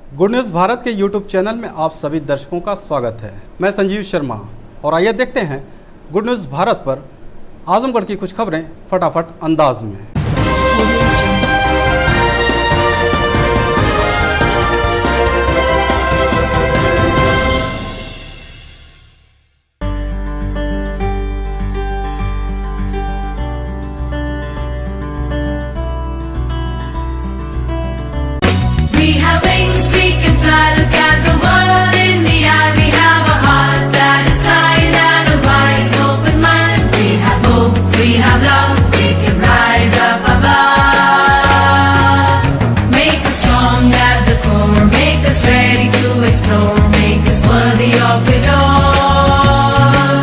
Good news Bharat के YouTube channel में आप सभी दर्शकों का स्वागत है। मैं संजीव शर्मा और आइए देखते हैं गुड न्यूज़ भारत पर आजमगढ़ की कुछ खबरें फटाफट अंदाज में। We have wings, we can fly, look at the world in the eye. We have a heart that is kind and a wise, open mind. We have hope, we have love, we can rise up above. Make us strong at the core, make us ready to explore, make us worthy of it all.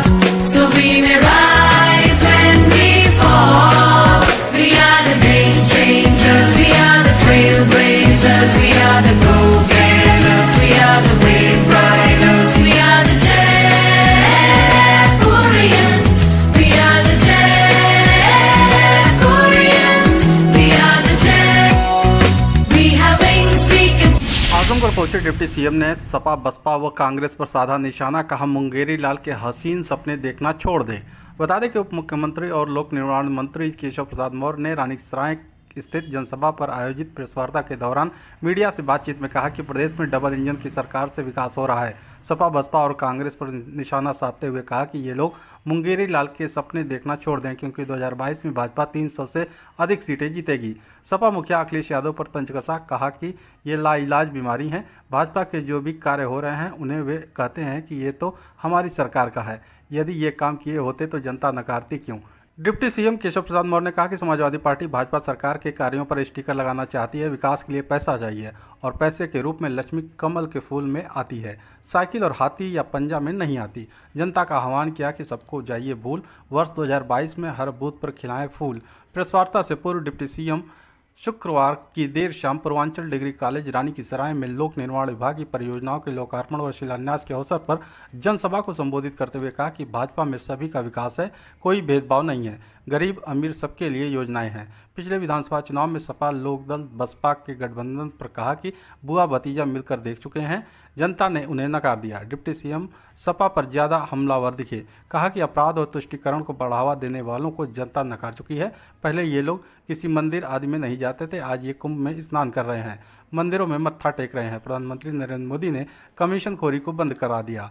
So we may rise when we fall. We are the game changers, we are the trailblazers, we are the go-getters, we are the wave riders, we are the Jackorians, we are the Jackorians, we are the Jack. We have wings, we can. Azamgarh पहुंचे deputy CM ने सपा बसपा व कांग्रेस पर साधा निशाना, कहा मुंगेरी लाल के हसीन सपने देखना छोड़ दें। बता दें कि उप मुख्यमंत्री और लोक निर्माण मंत्री केशव प्रसाद मौर्य ने रानीसराय स्थित जनसभा पर आयोजित प्रेस वार्ता के दौरान मीडिया से बातचीत में कहा कि प्रदेश में डबल इंजन की सरकार से विकास हो रहा है। सपा बसपा और कांग्रेस पर निशाना साधते हुए कहा कि ये लोग मुंगेरी लाल के सपने देखना छोड़ दें, क्योंकि 2022 में भाजपा 300 से अधिक सीटें जीतेगी। सपा मुखिया अखिलेश यादव पर तंज कसा, कहा कि ये लाइलाज बीमारी है। भाजपा के जो भी कार्य हो रहे हैं उन्हें वे कहते हैं कि ये तो हमारी सरकार का है, यदि ये काम किए होते तो जनता नकारती क्यों। डिप्टी सीएम केशव प्रसाद मौर्य ने कहा कि समाजवादी पार्टी भाजपा सरकार के कार्यों पर स्टिकर लगाना चाहती है। विकास के लिए पैसा चाहिए और पैसे के रूप में लक्ष्मी कमल के फूल में आती है, साइकिल और हाथी या पंजा में नहीं आती। जनता का आह्वान किया कि सबको जाइए भूल, वर्ष 2022 में हर बूथ पर खिलाएं फूल। प्रेस वार्ता से पूर्व डिप्टी सीएम शुक्रवार की देर शाम पूर्वांचल डिग्री कॉलेज रानीसराय में लोक निर्माण विभाग की परियोजनाओं के लोकार्पण और शिलान्यास के अवसर पर जनसभा को संबोधित करते हुए कहा कि भाजपा में सभी का विकास है, कोई भेदभाव नहीं है, गरीब अमीर सबके लिए योजनाएं हैं। पिछले विधानसभा चुनाव में सपा लोकदल बसपा के गठबंधन पर कहा कि बुआ भतीजा मिलकर देख चुके हैं, जनता ने उन्हें नकार दिया। डिप्टी सीएम सपा पर ज़्यादा हमलावर दिखे, कहा कि अपराध और तुष्टीकरण को बढ़ावा देने वालों को जनता नकार चुकी है। पहले ये लोग किसी मंदिर आदि में नहीं जाते थे, आज ये कुंभ में स्नान कर रहे हैं, मंदिरों में मत्था टेक रहे हैं। प्रधानमंत्री नरेंद्र मोदी ने कमीशनखोरी को बंद करा दिया।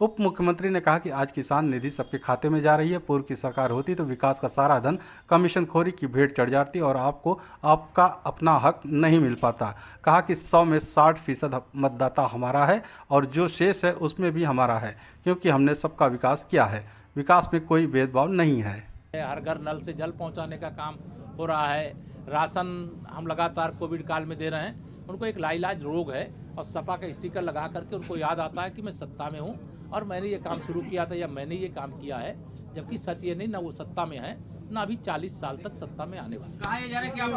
उप मुख्यमंत्री ने कहा कि आज किसान निधि सबके खाते में जा रही है। पूर्व की सरकार होती तो विकास का सारा धन कमीशनखोरी की भेंट चढ़ जाती और आपको आपका अपना हक नहीं मिल पाता। कहा कि 100 में 60% मतदाता हमारा है और जो शेष है उसमें भी हमारा है, क्योंकि हमने सबका विकास किया है। विकास में कोई भेदभाव नहीं है। हर घर नल से जल पहुंचाने का काम हो रहा है। राशन हम लगातार कोविड काल में दे रहे हैं। उनको एक लाइलाज रोग है और सपा का स्टिकर लगा करके उनको याद आता है कि मैं सत्ता में हूं और मैंने ये काम शुरू किया था या मैंने ये काम किया है, जबकि सच ये नहीं, ना वो सत्ता में है ना अभी 40 साल तक सत्ता में आने वाला। कहा जा रहा है कि आप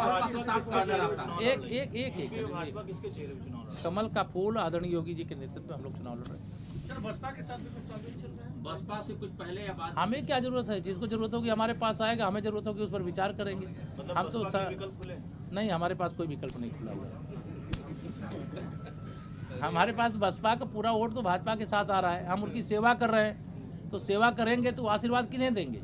एक कमल का फूल आदरणीय योगी जी के नेतृत्व में हम लोग चुनाव लड़ रहे हैं। सर, बसपा के साथ भी कुछ तालमेल चल रहा है? बसपा से कुछ पहले या बाद? हमें क्या जरूरत है? जिसको जरूरत होगी हमारे पास आएगा, हमें जरूरत होगी उस पर विचार करेंगे। मतलब हम तो विकल्प खुले? नहीं, हमारे पास कोई विकल्प नहीं खुला हुआ है। हमारे पास बसपा का पूरा वोट तो भाजपा के साथ आ रहा है, हम उनकी सेवा कर रहे हैं, तो सेवा करेंगे तो आशीर्वाद किन्हें देंगे?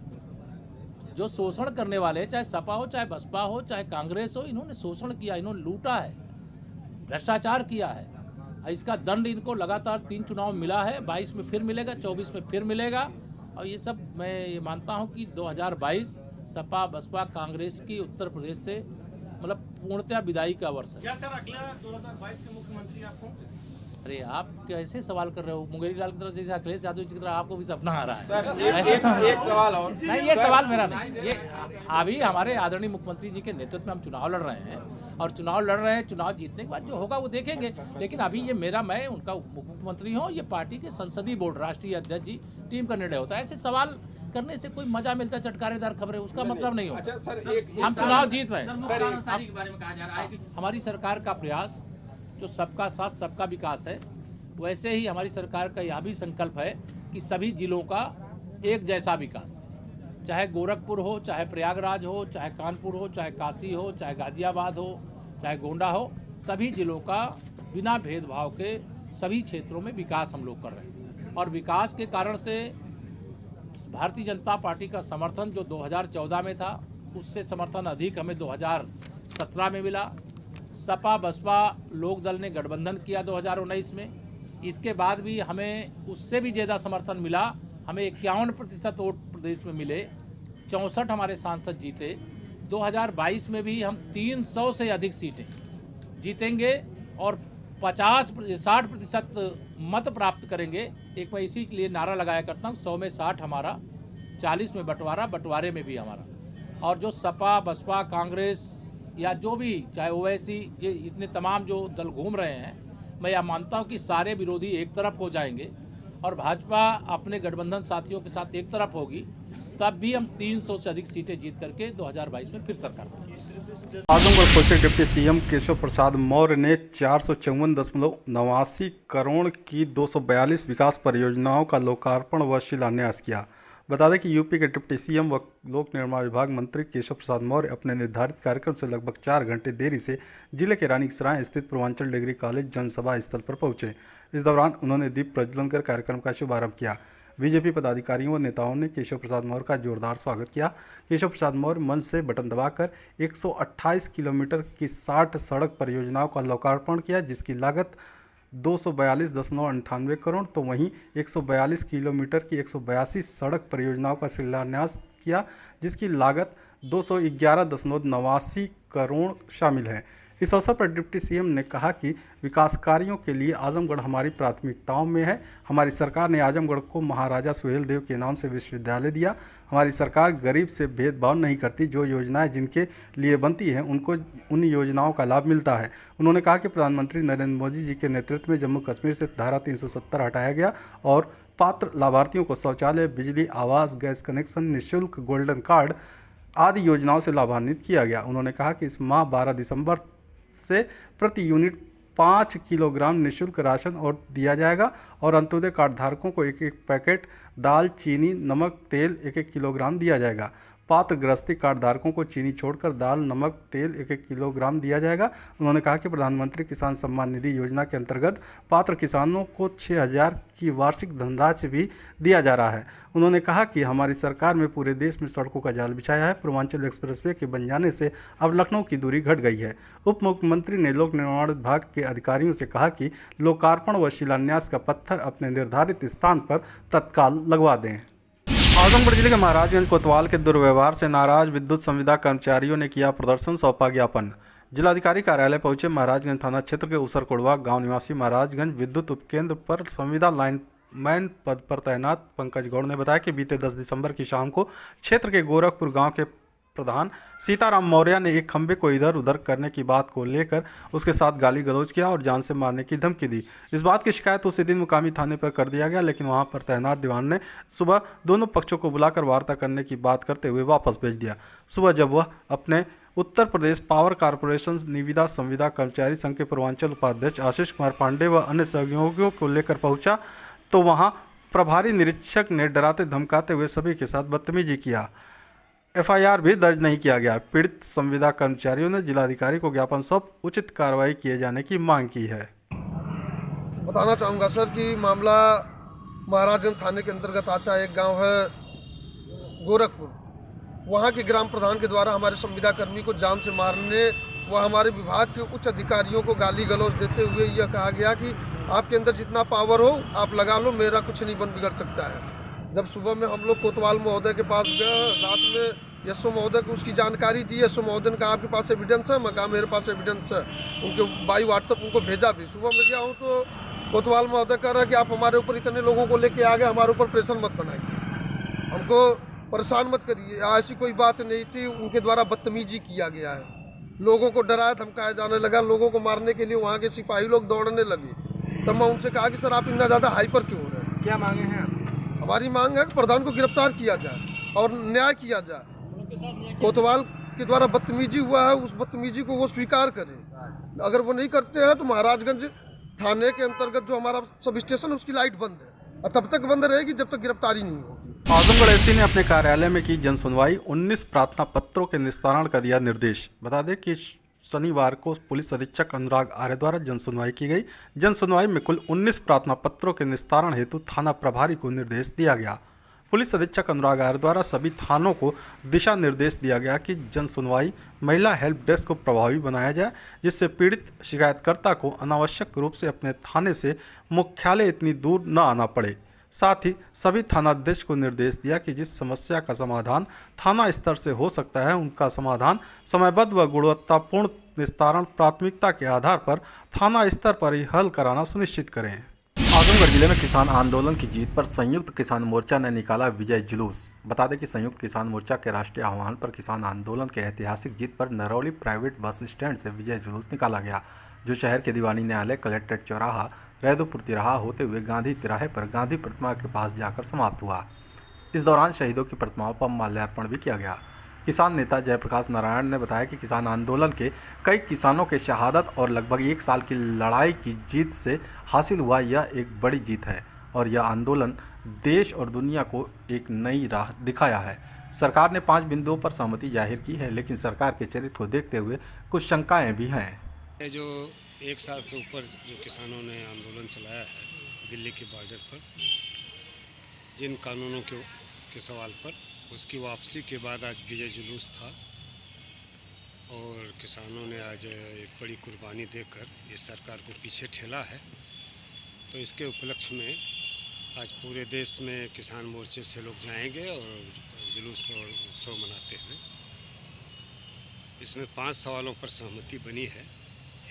जो शोषण करने वाले, चाहे सपा हो, चाहे बसपा हो, चाहे कांग्रेस हो, इन्होंने शोषण किया, इन्होंने लूटा है, भ्रष्टाचार किया है। इसका दंड इनको लगातार 3 चुनाव मिला है, 22 में फिर मिलेगा, 24 में फिर मिलेगा। और ये सब मैं ये मानता हूँ कि 2022 सपा बसपा कांग्रेस की उत्तर प्रदेश से मतलब पूर्णतः विदाई का वर्ष है। क्या सर अगला 2022 के मुख्यमंत्री आप होंगे? अरे आप कैसे सवाल कर रहे हो? मुंगेरी लाल की तरह जैसे अखिलेश यादव जी की तरह आपको भी सपना आ रहा है। एक सवाल और नहीं, ये सवाल मेरा नहीं, ये अभी हमारे आदरणीय मुख्यमंत्री जी के नेतृत्व में हम चुनाव लड़ रहे हैं और चुनाव लड़ रहे हैं। चुनाव जीतने के बाद जो होगा वो देखेंगे, लेकिन अभी ये मैं उनका मुख्यमंत्री हूँ, ये पार्टी के संसदीय बोर्ड राष्ट्रीय अध्यक्ष जी टीम का निर्णय होता है। ऐसे सवाल करने से कोई मजा मिलता है, चटकारेदार खबरें, उसका मतलब नहीं होता। हम चुनाव जीत रहे हैं। हमारी सरकार का प्रयास जो सबका साथ सबका विकास है, वैसे ही हमारी सरकार का यह भी संकल्प है कि सभी जिलों का एक जैसा विकास, चाहे गोरखपुर हो, चाहे प्रयागराज हो, चाहे कानपुर हो, चाहे काशी हो, चाहे गाजियाबाद हो, चाहे गोंडा हो, सभी जिलों का बिना भेदभाव के सभी क्षेत्रों में विकास हम लोग कर रहे हैं। और विकास के कारण से भारतीय जनता पार्टी का समर्थन जो 2014 में था, उससे समर्थन अधिक हमें 2017 में मिला। सपा बसपा लोक दल ने गठबंधन किया 2019 में, इसके बाद भी हमें उससे भी ज़्यादा समर्थन मिला। हमें 51% वोट प्रदेश में मिले, 64 हमारे सांसद जीते। 2022 में भी हम 300 से अधिक सीटें जीतेंगे और 60% मत प्राप्त करेंगे। एक मैं इसी के लिए नारा लगाया करता हूँ, 100 में 60 हमारा, 40 में बंटवारे में भी हमारा। और जो सपा बसपा कांग्रेस या जो भी चाहे ओवैसी ये इतने तमाम जो दल घूम रहे हैं, मैं यह मानता हूँ कि सारे विरोधी एक तरफ हो जाएंगे और भाजपा अपने गठबंधन साथियों के साथ एक तरफ होगी, तब भी हम 300 से अधिक सीटें जीत करके 2022 में फिर सरकार बनाएंगे। आजमगढ़ पहुंचे डिप्टी सीएम केशव प्रसाद मौर्य ने 454.89 करोड़ की 242 विकास परियोजनाओं का लोकार्पण व शिलान्यास किया। बता दें कि यूपी के डिप्टी सीएम व लोक निर्माण विभाग मंत्री केशव प्रसाद मौर्य अपने निर्धारित कार्यक्रम से लगभग 4 घंटे देरी से जिले के रानीसराय स्थित पूर्वांचल डिग्री कॉलेज जनसभा स्थल पर पहुंचे। इस दौरान उन्होंने दीप प्रज्वलन कर कार्यक्रम का शुभारंभ किया। बीजेपी पदाधिकारियों व नेताओं ने केशव प्रसाद मौर्य का जोरदार स्वागत किया। केशव प्रसाद मौर्य मंच से बटन दबाकर 128 किलोमीटर की 60 सड़क परियोजनाओं का लोकार्पण किया, जिसकी लागत 242.98 करोड़, तो वहीं 142 किलोमीटर की 182 सड़क परियोजनाओं का शिलान्यास किया, जिसकी लागत 211.89 करोड़ शामिल है। इस अवसर पर डिप्टी सीएम ने कहा कि विकास कार्यों के लिए आजमगढ़ हमारी प्राथमिकताओं में है। हमारी सरकार ने आजमगढ़ को महाराजा सुहेल देव के नाम से विश्वविद्यालय दिया। हमारी सरकार गरीब से भेदभाव नहीं करती, जो योजनाएं जिनके लिए बनती हैं उनको उन योजनाओं का लाभ मिलता है। उन्होंने कहा कि प्रधानमंत्री नरेंद्र मोदी जी के नेतृत्व में जम्मू कश्मीर से धारा 370 हटाया गया और पात्र लाभार्थियों को शौचालय, बिजली, आवास, गैस कनेक्शन, निःशुल्क गोल्डन कार्ड आदि योजनाओं से लाभान्वित किया गया। उन्होंने कहा कि इस माह 12 दिसंबर से प्रति यूनिट 5 किलोग्राम निःशुल्क राशन और दिया जाएगा और अंत्योदय कार्ड धारकों को 1-1 पैकेट दाल, चीनी, नमक, तेल 1-1 किलोग्राम दिया जाएगा। पात्र गृहस्थी कार्ड धारकों को चीनी छोड़कर दाल, नमक, तेल 1-1 किलोग्राम दिया जाएगा। उन्होंने कहा कि प्रधानमंत्री किसान सम्मान निधि योजना के अंतर्गत पात्र किसानों को 6,000 की वार्षिक धनराशि भी दिया जा रहा है। उन्होंने कहा कि हमारी सरकार में पूरे देश में सड़कों का जाल बिछाया है। पूर्वांचल एक्सप्रेसवे के बन जाने से अब लखनऊ की दूरी घट गई है। उप मुख्यमंत्री ने लोक निर्माण विभाग के अधिकारियों से कहा कि लोकार्पण व शिलान्यास का पत्थर अपने निर्धारित स्थान पर तत्काल लगवा दें। आजमगढ़ जिले के महाराजगंज कोतवाल के दुर्व्यवहार से नाराज विद्युत संविदा कर्मचारियों ने किया प्रदर्शन, सौंपा ज्ञापन। जिलाधिकारी कार्यालय पहुंचे महाराजगंज थाना क्षेत्र के उसरकोड़वा गांव निवासी महाराजगंज विद्युत उपकेंद्र पर संविदा लाइनमैन पद पर तैनात पंकज गौड़ ने बताया कि बीते 10 दिसंबर की शाम को क्षेत्र के गोरखपुर गांव के प्रधान सीताराम मौर्य ने एक खंबे को इधर उधर करने की बात को लेकर उसके साथ गाली गलौज किया और जान से मारने की धमकी दी। इस बात की शिकायत उसी दिन मुकामी थाने पर कर दिया गया, लेकिन वहां पर तैनात दीवान ने सुबह दोनों पक्षों को बुलाकर वार्ता करने की बात करते हुए वापस भेज दिया। सुबह जब वह अपने उत्तर प्रदेश पावर कारपोरेशन निविदा संविदा कर्मचारी संघ के पूर्वांचल उपाध्यक्ष आशीष कुमार पांडे व अन्य सहयोगियों को लेकर पहुंचा तो वहां प्रभारी निरीक्षक ने डराते धमकाते हुए सभी के साथ बदतमीजी किया। एफआईआर भी दर्ज नहीं किया गया। पीड़ित संविदा कर्मचारियों ने जिलाधिकारी को ज्ञापन सौंप उचित कार्रवाई किए जाने की मांग की है। बताना चाहूँगा सर कि मामला महाराजगंज थाने के अंतर्गत आता है। एक गांव है गोरखपुर, वहां के ग्राम प्रधान के द्वारा हमारे संविदा कर्मी को जान से मारने व हमारे विभाग के उच्च अधिकारियों को गाली गलौज देते हुए यह कहा गया कि आपके अंदर जितना पावर हो आप लगा लो, मेरा कुछ नहीं बन बिगड़ सकता है। जब सुबह में हम लोग कोतवाल महोदय के पास गए, रात में यशो महोदय को उसकी जानकारी दी। यशो महोदय ने कहा आपके पास एविडेंस है? मैं कहा मेरे पास एविडेंस है। उनके बाई व्हाट्सअप उनको भेजा भी। सुबह में गया हूँ तो कोतवाल महोदय कह रहा है कि आप हमारे ऊपर इतने लोगों को लेके आ गए, हमारे ऊपर प्रेशर मत बनाइए, हमको परेशान मत करिए। ऐसी कोई बात नहीं थी। उनके द्वारा बदतमीजी किया गया है, लोगों को डराया धमकाया जाने लगा। लोगों को मारने के लिए वहाँ के सिपाही लोग दौड़ने लगे। तब मैं उनसे कहा कि सर आप इतना ज़्यादा हाइपर क्यों हो रहे हैं? क्या मांगे हैं? हमारी मांग है कि प्रधान को गिरफ्तार किया जाए और न्याय किया जाए। कोतवाल के द्वारा बदतमीजी हुआ है, उस बदतमीजी को वो स्वीकार करें। अगर वो नहीं करते हैं तो महाराजगंज थाने के अंतर्गत जो हमारा सब स्टेशन उसकी लाइट बंद है और तब तक बंद रहेगी जब तक गिरफ्तारी नहीं होगी। आजमगढ़ एसपी ने अपने कार्यालय में की जनसुनवाई, 19 प्रार्थना पत्रों के निस्तारण का दिया निर्देश। बता दें कि शनिवार को पुलिस अधीक्षक अनुराग आर्य द्वारा जन सुनवाई की गई। जन सुनवाई में कुल 19 प्रार्थना पत्रों के निस्तारण हेतु थाना प्रभारी को निर्देश दिया गया। पुलिस अधीक्षक अनुराग आर्य द्वारा सभी थानों को दिशा निर्देश दिया गया कि जन सुनवाई महिला हेल्प डेस्क को प्रभावी बनाया जाए, जिससे पीड़ित शिकायतकर्ता को अनावश्यक रूप से अपने थाने से मुख्यालय इतनी दूर न आना पड़े। साथ ही सभी थानाध्यक्ष को निर्देश दिया कि जिस समस्या का समाधान थाना स्तर से हो सकता है, उनका समाधान समयबद्ध व गुणवत्तापूर्ण निस्तारण प्राथमिकता के आधार पर थाना स्तर पर ही हल कराना सुनिश्चित करें। आजमगढ़ जिले में किसान आंदोलन की जीत पर संयुक्त किसान मोर्चा ने निकाला विजय जुलूस। बता दें कि संयुक्त किसान मोर्चा के राष्ट्रीय आह्वान पर किसान आंदोलन के ऐतिहासिक जीत पर नरौली प्राइवेट बस स्टैंड से विजय जुलूस निकाला गया, जो शहर के दीवानी न्यायालय, कलेक्ट्रेट चौराहा, रैदोपुर तिराहा होते हुए गांधी तिराहे पर गांधी प्रतिमा के पास जाकर समाप्त हुआ। इस दौरान शहीदों की प्रतिमाओं पर माल्यार्पण भी किया गया। किसान नेता जयप्रकाश नारायण ने बताया कि किसान आंदोलन के कई किसानों के शहादत और लगभग 1 साल की लड़ाई की जीत से हासिल हुआ यह एक बड़ी जीत है और यह आंदोलन देश और दुनिया को एक नई राह दिखाया है। सरकार ने 5 बिंदुओं पर सहमति जाहिर की है, लेकिन सरकार के चरित्र को देखते हुए कुछ शंकाएं भी हैं। जो 1 साल से ऊपर जो किसानों ने आंदोलन चलाया है दिल्ली के बॉर्डर पर, जिन कानूनों के सवाल पर, उसकी वापसी के बाद आज विजय जुलूस था और किसानों ने आज एक बड़ी कुर्बानी देकर इस सरकार को पीछे ठेला है। तो इसके उपलक्ष्य में आज पूरे देश में किसान मोर्चे से लोग जाएंगे और जुलूस और उत्सव मनाते हैं। इसमें 5 सवालों पर सहमति बनी है।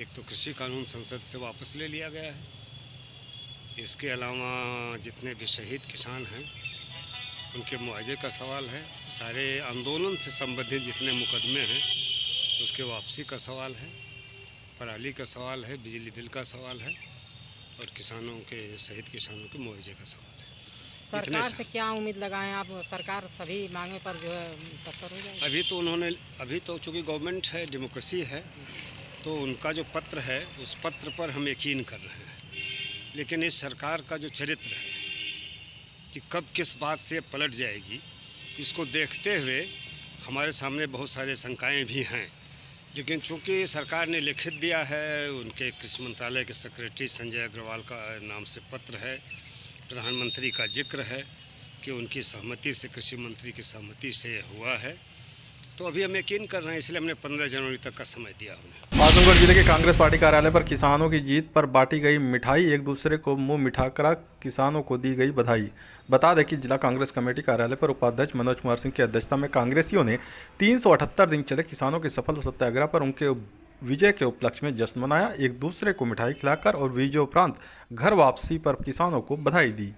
एक तो कृषि कानून संसद से वापस ले लिया गया है। इसके अलावा जितने भी शहीद किसान हैं उनके मुआवजे का सवाल है। सारे आंदोलन से संबंधित जितने मुकदमे हैं उसके वापसी का सवाल है। पराली का सवाल है, बिजली बिल का सवाल है और किसानों के शहीद किसानों के मुआवजे का सवाल है। सरकार से क्या उम्मीद लगाएं आप? सरकार सभी मांगे पर जो है तत्पर हो जाएगी? अभी तो चूँकि गवर्नमेंट है, डेमोक्रेसी है, तो उनका जो पत्र है उस पत्र पर हम यकीन कर रहे हैं। लेकिन इस सरकार का जो चरित्र है कि कब किस बात से पलट जाएगी, इसको देखते हुए हमारे सामने बहुत सारे शंकाएं भी हैं। लेकिन चूंकि सरकार ने लिखित दिया है, उनके कृषि मंत्रालय के सेक्रेटरी संजय अग्रवाल का नाम से पत्र है, प्रधानमंत्री का जिक्र है कि उनकी सहमति से, कृषि मंत्री की सहमति से हुआ है, तो अभी हम यकीन कर रहे हैं। इसलिए हमने 15 जनवरी तक का समय दिया उन्हें। आजमगढ़ जिले के कांग्रेस पार्टी कार्यालय पर किसानों की जीत पर बांटी गई मिठाई, एक दूसरे को मुंह मिठाकर किसानों को दी गई बधाई। बता दें कि जिला कांग्रेस कमेटी कार्यालय पर उपाध्यक्ष मनोज कुमार सिंह की अध्यक्षता में कांग्रेसियों ने 378 दिन चले किसानों के सफल सत्याग्रह पर उनके विजय के उपलक्ष्य में जश्न मनाया। एक दूसरे को मिठाई खिलाकर और विजयोपरांत घर वापसी पर किसानों को बधाई दी।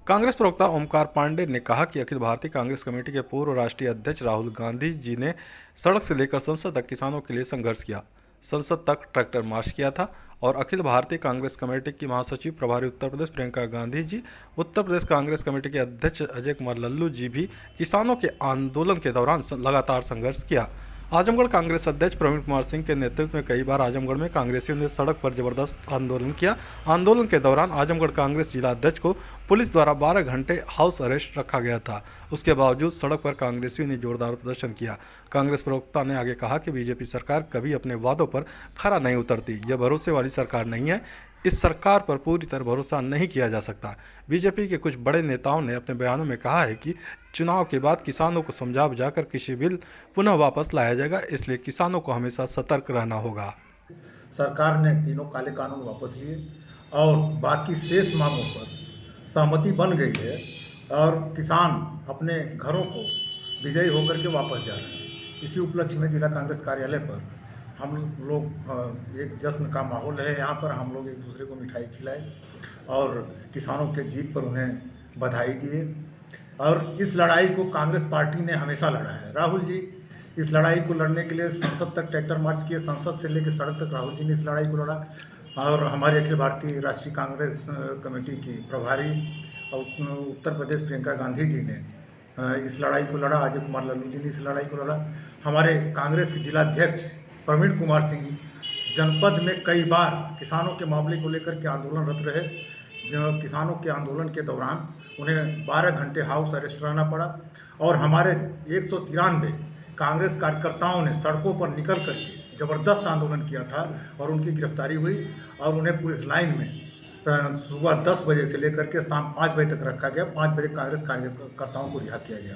कांग्रेस प्रवक्ता ओमकार पांडे ने कहा कि अखिल भारतीय कांग्रेस कमेटी के पूर्व राष्ट्रीय अध्यक्ष राहुल गांधी जी ने सड़क से लेकर संसद तक किसानों के लिए संघर्ष किया, संसद तक ट्रैक्टर मार्च किया था और अखिल भारतीय कांग्रेस कमेटी की महासचिव प्रभारी उत्तर प्रदेश प्रियंका गांधी जी, उत्तर प्रदेश कांग्रेस कमेटी के अध्यक्ष अजय कुमार लल्लू जी भी किसानों के आंदोलन के दौरान लगातार संघर्ष किया। आजमगढ़ कांग्रेस अध्यक्ष प्रवीण कुमार सिंह के नेतृत्व में कई बार आजमगढ़ में कांग्रेसियों ने सड़क पर जबरदस्त आंदोलन किया। आंदोलन के दौरान आजमगढ़ कांग्रेस जिला अध्यक्ष को पुलिस द्वारा 12 घंटे हाउस अरेस्ट रखा गया था। उसके बावजूद सड़क पर कांग्रेसियों ने जोरदार प्रदर्शन किया। कांग्रेस प्रवक्ता ने आगे कहा कि बीजेपी सरकार कभी अपने वादों पर खरा नहीं उतरती। यह भरोसे वाली सरकार नहीं है। इस सरकार पर पूरी तरह भरोसा नहीं किया जा सकता। बीजेपी के कुछ बड़े नेताओं ने अपने बयानों में कहा है कि चुनाव के बाद किसानों को समझा बुझाकर कृषि बिल पुनः वापस लाया जाएगा, इसलिए किसानों को हमेशा सतर्क रहना होगा। सरकार ने तीनों काले कानून वापस लिए और बाकी शेष मांगों पर सहमति बन गई है और किसान अपने घरों को विजयी होकर के वापस जा रहे हैं। इसी उपलक्ष्य में जिला कांग्रेस कार्यालय पर हम लोग एक जश्न का माहौल है। यहाँ पर हम लोग एक दूसरे को मिठाई खिलाए और किसानों के जीत पर उन्हें बधाई दिए। और इस लड़ाई को कांग्रेस पार्टी ने हमेशा लड़ा है। राहुल जी इस लड़ाई को लड़ने के लिए संसद तक ट्रैक्टर मार्च किए, संसद से लेकर सड़क तक राहुल जी ने इस लड़ाई को लड़ा। और हमारे अखिल भारतीय राष्ट्रीय कांग्रेस कमेटी की प्रभारी और उत्तर प्रदेश प्रियंका गांधी जी ने इस लड़ाई को लड़ा। अजय कुमार लल्लू जी ने इस लड़ाई को लड़ा। हमारे कांग्रेस के जिलाध्यक्ष प्रवीण कुमार सिंह जनपद में कई बार किसानों के मामले को लेकर के आंदोलनरत रहे। जो किसानों के आंदोलन के दौरान उन्हें 12 घंटे हाउस अरेस्ट रहना पड़ा और हमारे 193 कांग्रेस कार्यकर्ताओं ने सड़कों पर निकल करके ज़बरदस्त आंदोलन किया था और उनकी गिरफ्तारी हुई और उन्हें पुलिस लाइन में सुबह 10 बजे से लेकर के शाम 5 बजे तक रखा गया। 5 बजे कांग्रेस कार्यकर्ताओं को रिहा किया गया।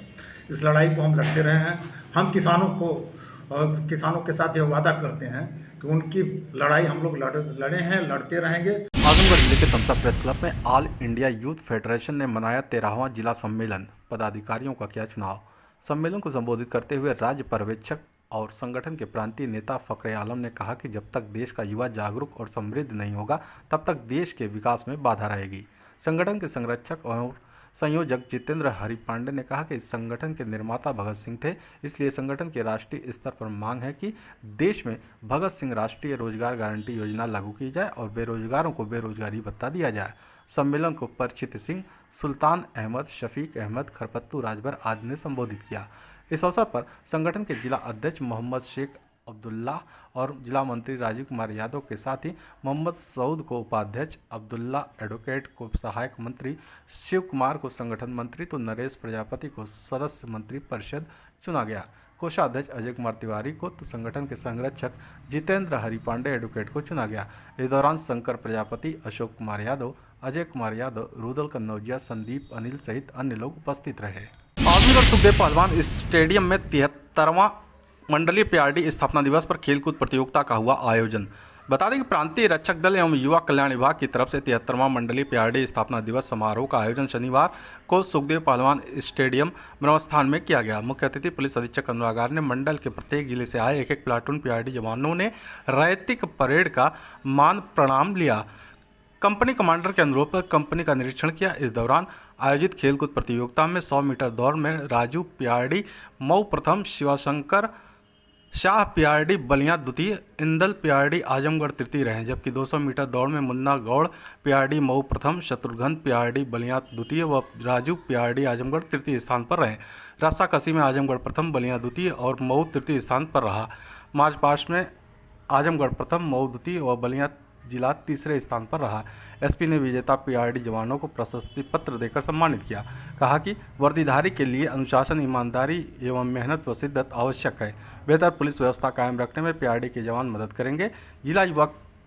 इस लड़ाई को हम लड़ते रहे हैं। हम किसानों के साथ यह वादा करते हैं कि उनकी लड़ाई हम लोग लड़े हैं, लड़ते रहेंगे। आजमगढ़ जिले के तमसा प्रेस क्लब में ऑल इंडिया यूथ फेडरेशन ने मनाया 13वां जिला सम्मेलन। पदाधिकारियों का किया चुनाव। सम्मेलन को संबोधित करते हुए राज्य पर्यवेक्षक और संगठन के प्रांतीय नेता फखरे आलम ने कहा कि जब तक देश का युवा जागरूक और समृद्ध नहीं होगा तब तक देश के विकास में बाधा रहेगी। संगठन के संरक्षक और संयोजक जितेंद्र हरिपांडे ने कहा कि इस संगठन के निर्माता भगत सिंह थे, इसलिए संगठन के राष्ट्रीय स्तर पर मांग है कि देश में भगत सिंह राष्ट्रीय रोजगार गारंटी योजना लागू की जाए और बेरोजगारों को बेरोजगारी भत्ता दिया जाए। सम्मेलन को परचित सिंह, सुल्तान अहमद, शफीक अहमद, खरपत्तू राजभर आदि ने संबोधित किया। इस अवसर पर संगठन के जिला अध्यक्ष मोहम्मद शेख अब्दुल्ला और जिला मंत्री राजीव कुमार यादव के साथ ही मोहम्मद सऊद को उपाध्यक्ष, अब्दुल्ला एडवोकेट को सहायक मंत्री, शिव कुमार को संगठन मंत्री तो नरेश प्रजापति को सदस्य मंत्री परिषद चुना गया। कोषाध्यक्ष अजय कुमार तिवारी को तो संगठन के संरक्षक जितेंद्र हरिपांडे एडवोकेट को चुना गया। इस दौरान शंकर प्रजापति, अशोक कुमार यादव, अजय कुमार यादव, रुदल कन्नौजिया, संदीप अनिल सहित अन्य लोग उपस्थित रहे। आजमगढ़ सुखदेव पहलवान स्टेडियम में 73वां मंडलीय पीआरडी स्थापना दिवस पर खेलकूद प्रतियोगिता का हुआ आयोजन। बता दें कि प्रांतीय रक्षक दल एवं युवा कल्याण विभाग की तरफ से 73वां मंडलीय पीआरडी स्थापना दिवस समारोह का आयोजन शनिवार को सुखदेव पहलवान स्टेडियम ब्रह्मस्थान में किया गया। मुख्य अतिथि पुलिस अधीक्षक अनुरागार ने मंडल के प्रत्येक जिले से आए एक प्लाटून पीआरडी जवानों ने रैतिक परेड का मान प्रणाम लिया। कंपनी कमांडर के अनुरोध पर कंपनी का निरीक्षण किया। इस दौरान आयोजित खेलकूद प्रतियोगिता में 100 मीटर दौड़ में राजू पीआरडी मऊ प्रथम, शिवाशंकर शाह पीआरडी बलिया द्वितीय, इंदल पीआरडी आजमगढ़ तृतीय रहे, जबकि 200 मीटर दौड़ में मुन्ना गौड़ पीआरडी मऊ प्रथम, शत्रुघ्न पीआरडी बलिया द्वितीय व राजू पीआरडी आजमगढ़ तृतीय स्थान पर रहे। रस्साकसी में आजमगढ़ प्रथम, बलिया द्वितीय और मऊ तृतीय स्थान पर रहा। मार्च पास्ट में आजमगढ़ प्रथम, मऊ द्वितीय व बलिया जिला तीसरे स्थान पर रहा। एसपी ने विजेता पीआरडी जवानों को प्रशस्ति पत्र देकर सम्मानित किया। कहा कि वर्दीधारी के लिए अनुशासन, ईमानदारी एवं मेहनत व शिद्दत आवश्यक है। बेहतर पुलिस व्यवस्था कायम रखने में पीआरडी के जवान मदद करेंगे। जिला युवा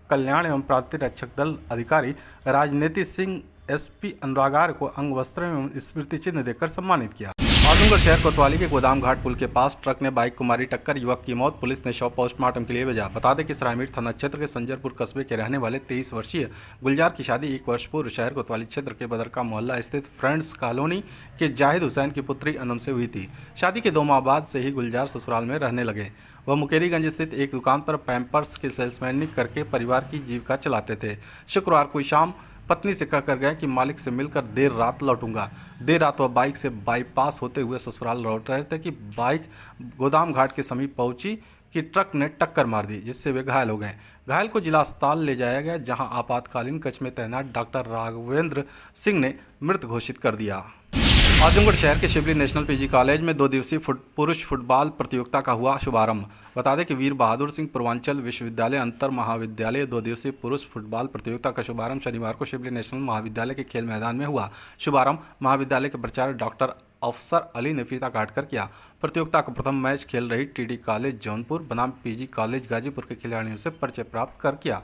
कल्याण एवं प्रांतीय रक्षक दल अधिकारी राजनीति सिंह एसपी अनुरागार को अंग वस्त्र एवं स्मृति चिन्ह देकर सम्मानित किया। आजमगढ़ शहर कोतवाली के गोदाम घाट पुल के पास ट्रक ने बाइक को मारी टक्कर, युवक की मौत। पुलिस ने शव पोस्टमार्टम के लिए भेजा। बता दें कि सरायमीर थाना क्षेत्र के संजरपुर कस्बे के रहने वाले 23 वर्षीय गुलजार की शादी 1 वर्ष पूर्व शहर कोतवाली क्षेत्र के बदरका मोहल्ला स्थित फ्रेंड्स कॉलोनी के जाहिद हुसैन की पुत्री अनम से हुई थी। शादी के 2 माह बाद से ही गुलजार ससुराल में रहने लगे। वह मुकेरीगंज स्थित एक दुकान पर पैम्पर्स की सेल्समैनी करके परिवार की जीविका चलाते थे। शुक्रवार को शाम पत्नी से कहकर गए कि मालिक से मिलकर देर रात लौटूंगा। देर रात वह बाइक से बाईपास होते हुए ससुराल लौट रहे थे कि बाइक गोदाम घाट के समीप पहुंची कि ट्रक ने टक्कर मार दी, जिससे वे घायल हो गए। घायल को जिला अस्पताल ले जाया गया, जहां आपातकालीन कक्ष में तैनात डॉक्टर राघवेंद्र सिंह ने मृत घोषित कर दिया। आजमगढ़ शहर के शिवली नेशनल पीजी कॉलेज में 2 दिवसीय पुरुष फुटबॉल प्रतियोगिता का हुआ शुभारंभ। बता दें कि वीर बहादुर सिंह पूर्वांचल विश्वविद्यालय अंतर महाविद्यालय 2 दिवसीय पुरुष फुटबॉल प्रतियोगिता का शुभारंभ शनिवार को शिवली नेशनल महाविद्यालय के खेल मैदान में हुआ। शुभारंभ महाविद्यालय के प्राचार्य डॉक्टर अफसर अली ने फीता काटकर किया। प्रतियोगिता का प्रथम मैच खेल रही टीडी कॉलेज जौनपुर बनाम पीजी कॉलेज गाजीपुर के खिलाड़ियों से परिचय प्राप्त कर किया।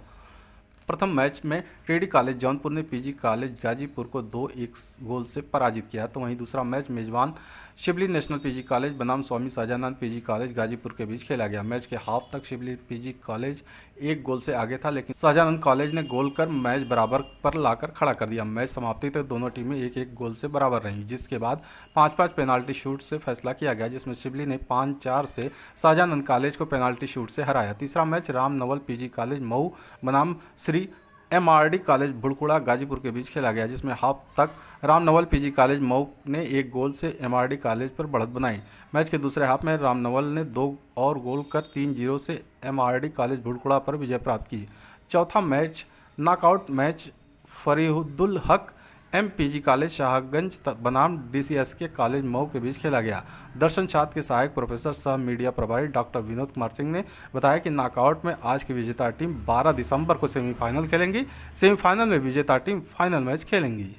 प्रथम मैच में टीडी कॉलेज जौनपुर ने पीजी कॉलेज गाजीपुर को 2-1 गोल से पराजित किया, तो वहीं दूसरा मैच मेजबान शिवली नेशनल पीजी कॉलेज बनाम स्वामी शाहजहां पीजी कॉलेज गाजीपुर के बीच खेला गया। मैच के हाफ तक शिवली पीजी कॉलेज 1 गोल से आगे था, लेकिन शाहजहां कॉलेज ने गोल कर मैच बराबर पर लाकर खड़ा कर दिया। मैच समाप्ति तक दोनों टीमें 1-1 गोल से बराबर रहीं, जिसके बाद 5-5 पेनाल्टी शूट से फैसला किया गया, जिसमें शिवली ने 5-4 से शाहजहां कॉलेज को पेनाल्टी शूट से हराया। तीसरा मैच रामनवल पीजी कॉलेज मऊ बनाम श्री एमआरडी कॉलेज भुड़कुड़ा गाजीपुर के बीच खेला गया, जिसमें हाफ तक रामनवल पीजी कॉलेज मऊ ने 1 गोल से एमआरडी कॉलेज पर बढ़त बनाई। मैच के दूसरे हाफ में रामनवल ने 2 और गोल कर 3-0 से एमआरडी कॉलेज भुड़कुड़ा पर विजय प्राप्त की। चौथा मैच नॉकआउट मैच फरीहुद्दुल हक एमपीजी कॉलेज शाहगंज बनाम डीसीएसके कॉलेज मऊ के बीच खेला गया। दर्शन छात्र के सहायक प्रोफेसर सह मीडिया प्रभारी डॉक्टर विनोद कुमार सिंह ने बताया कि नॉकआउट में आज की विजेता टीम 12 दिसंबर को सेमीफाइनल खेलेंगी। सेमीफाइनल में विजेता टीम फाइनल मैच खेलेंगी।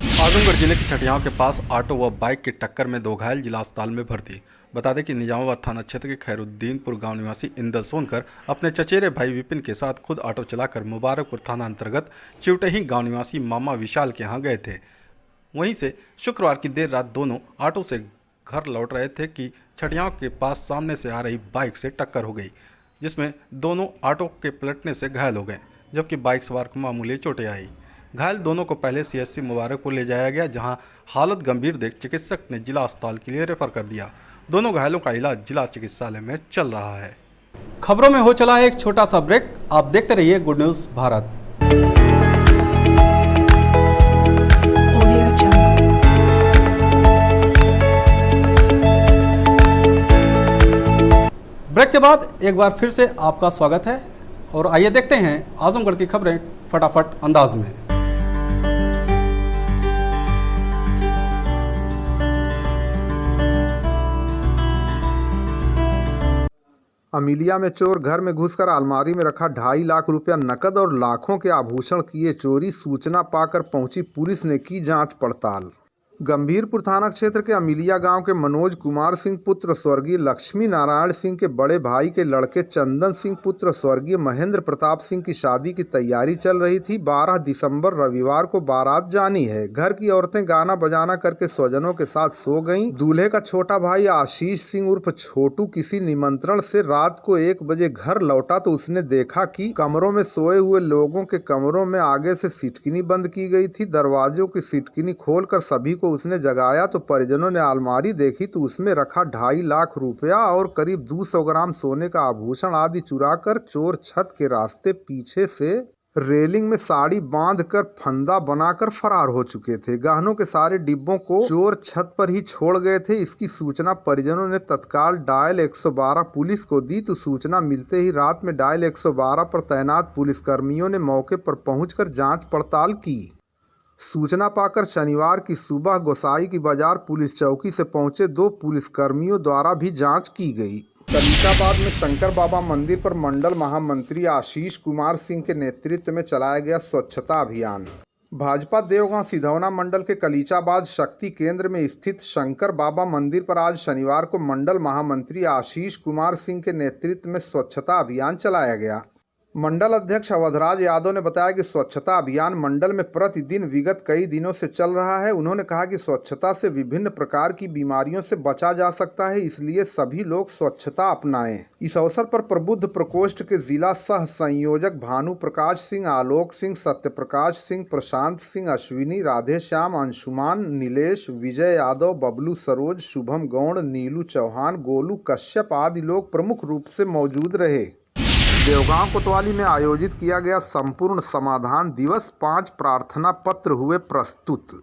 आजमगढ़ जिले की ठठियाओं के पास ऑटो व बाइक की टक्कर में 2 घायल, जिला अस्पताल में भर्ती। बता दें कि निजामाबाद थाना क्षेत्र के खैरुद्दीनपुर गांव निवासी इंदल सोनकर अपने चचेरे भाई विपिन के साथ खुद ऑटो चलाकर मुबारकपुर थाना अंतर्गत चिवटही गांव निवासी मामा विशाल के यहां गए थे। वहीं से शुक्रवार की देर रात दोनों ऑटो से घर लौट रहे थे कि छठियाओं के पास सामने से आ रही बाइक से टक्कर हो गई, जिसमें दोनों ऑटो के पलटने से घायल हो गए, जबकि बाइक सवार को मामूली चोटें आई। घायल दोनों को पहले सीएचसी मुबारकपुर ले जाया गया, जहां हालत गंभीर देख चिकित्सक ने जिला अस्पताल के लिए रेफर कर दिया। दोनों घायलों का इलाज जिला चिकित्सालय में चल रहा है। खबरों में हो चला है एक छोटा सा ब्रेक। आप देखते रहिए गुड न्यूज भारत। ब्रेक के बाद एक बार फिर से आपका स्वागत है और आइए देखते हैं आजमगढ़ की खबरें फटाफट अंदाज में। अमीलिया में चोर घर में घुसकर अलमारी में रखा 2.5 लाख रुपया नकद और लाखों के आभूषण किए चोरी। सूचना पाकर पहुंची पुलिस ने की जांच पड़ताल। गंभीरपुर थाना क्षेत्र के अमीलिया गांव के मनोज कुमार सिंह पुत्र स्वर्गीय लक्ष्मी नारायण सिंह के बड़े भाई के लड़के चंदन सिंह पुत्र स्वर्गीय महेंद्र प्रताप सिंह की शादी की तैयारी चल रही थी। 12 दिसंबर रविवार को बारात जानी है। घर की औरतें गाना बजाना करके स्वजनों के साथ सो गईं। दूल्हे का छोटा भाई आशीष सिंह उर्फ छोटू किसी निमंत्रण से रात को 1 बजे घर लौटा तो उसने देखा कि कमरों में सोए हुए लोगों के कमरों में आगे से सिटकिनी बंद की गई थी। दरवाजों की सिटकिनी खोलकर सभी को उसने जगाया तो परिजनों ने अलमारी देखी तो उसमें रखा 2.5 लाख रुपया और करीब 200 ग्राम सोने का आभूषण आदि चुराकर चोर छत के रास्ते पीछे से रेलिंग में साड़ी बांधकर फंदा बनाकर फरार हो चुके थे। गहनों के सारे डिब्बों को चोर छत पर ही छोड़ गए थे। इसकी सूचना परिजनों ने तत्काल डायल 112 पुलिस को दी तो सूचना मिलते ही रात में डायल 112 पर तैनात पुलिसकर्मियों ने मौके पर पहुंचकर जांच पड़ताल की। सूचना पाकर शनिवार की सुबह गोसाई की बाजार पुलिस चौकी से पहुंचे 2 पुलिसकर्मियों द्वारा भी जांच की गई। कलीचाबाद में शंकर बाबा मंदिर पर मंडल महामंत्री आशीष कुमार सिंह के नेतृत्व में चलाया गया स्वच्छता अभियान। भाजपा देवगांव सिधौना मंडल के कलीचाबाद शक्ति केंद्र में स्थित शंकर बाबा मंदिर पर आज शनिवार को मंडल महामंत्री आशीष कुमार सिंह के नेतृत्व में स्वच्छता अभियान चलाया गया। मंडल अध्यक्ष अवधराज यादव ने बताया कि स्वच्छता अभियान मंडल में प्रतिदिन विगत कई दिनों से चल रहा है। उन्होंने कहा कि स्वच्छता से विभिन्न प्रकार की बीमारियों से बचा जा सकता है, इसलिए सभी लोग स्वच्छता अपनाएं। इस अवसर पर प्रबुद्ध प्रकोष्ठ के जिला सह संयोजक भानु प्रकाश सिंह, आलोक सिंह, सत्यप्रकाश सिंह, प्रशांत सिंह, अश्विनी, राधेश्याम, अंशुमान, नीलेश, विजय यादव, बबलू सरोज, शुभम गौड़, नीलू चौहान, गोलू कश्यप आदि लोग प्रमुख रूप से मौजूद रहे। देवगांव कोतवाली में आयोजित किया गया संपूर्ण समाधान दिवस। 5 प्रार्थना पत्र हुए प्रस्तुत।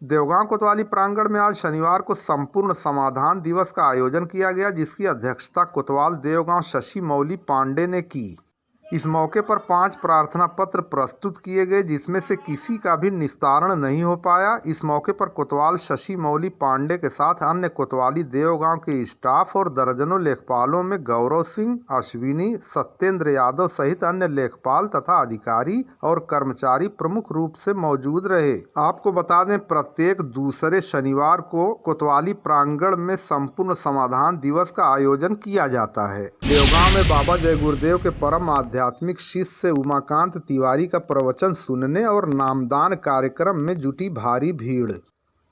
देवगांव कोतवाली प्रांगण में आज शनिवार को संपूर्ण समाधान दिवस का आयोजन किया गया, जिसकी अध्यक्षता कोतवाल देवगांव शशि मौली पांडे ने की। इस मौके पर 5 प्रार्थना पत्र प्रस्तुत किए गए, जिसमें से किसी का भी निस्तारण नहीं हो पाया। इस मौके पर कोतवाल शशि मौली पांडे के साथ अन्य कोतवाली देवगांव के स्टाफ और दर्जनों लेखपालों में गौरव सिंह, अश्विनी, सत्येंद्र यादव सहित अन्य लेखपाल तथा अधिकारी और कर्मचारी प्रमुख रूप से मौजूद रहे। आपको बता दें, प्रत्येक दूसरे शनिवार को कोतवाली प्रांगण में संपूर्ण समाधान दिवस का आयोजन किया जाता है। देवगांव में बाबा जय गुरुदेव के परम आध्यात्मिक शिष्य उमाकांत तिवारी का प्रवचन सुनने और नामदान कार्यक्रम में जुटी भारी भीड़।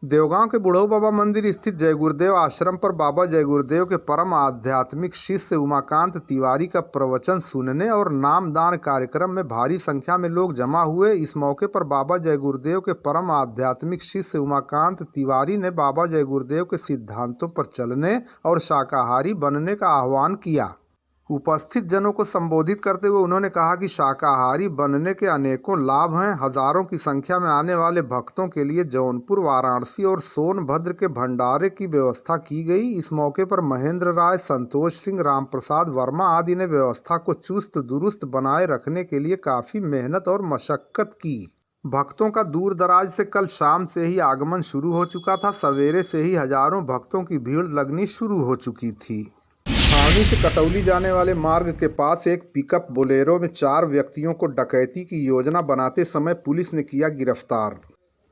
देवगांव के बुढ़ऊ बाबा मंदिर स्थित जय गुरुदेव आश्रम पर बाबा जय गुरुदेव के परम आध्यात्मिक शिष्य उमाकांत तिवारी का प्रवचन सुनने और नामदान कार्यक्रम में भारी संख्या में लोग जमा हुए। इस मौके पर बाबा जय गुरुदेव के परम आध्यात्मिक शिष्य उमाकांत तिवारी ने बाबा जय गुरुदेव के सिद्धांतों पर चलने और शाकाहारी बनने का आह्वान किया। उपस्थित जनों को संबोधित करते हुए उन्होंने कहा कि शाकाहारी बनने के अनेकों लाभ हैं। हजारों की संख्या में आने वाले भक्तों के लिए जौनपुर, वाराणसी और सोनभद्र के भंडारे की व्यवस्था की गई। इस मौके पर महेंद्र राय, संतोष सिंह, राम प्रसाद वर्मा आदि ने व्यवस्था को चुस्त दुरुस्त बनाए रखने के लिए काफी मेहनत और मशक्कत की। भक्तों का दूर दराज से कल शाम से ही आगमन शुरू हो चुका था। सवेरे से ही हजारों भक्तों की भीड़ लगनी शुरू हो चुकी थी। छावनी से कटौली जाने वाले मार्ग के पास एक पिकअप बोलेरो में 4 व्यक्तियों को डकैती की योजना बनाते समय पुलिस ने किया गिरफ्तार।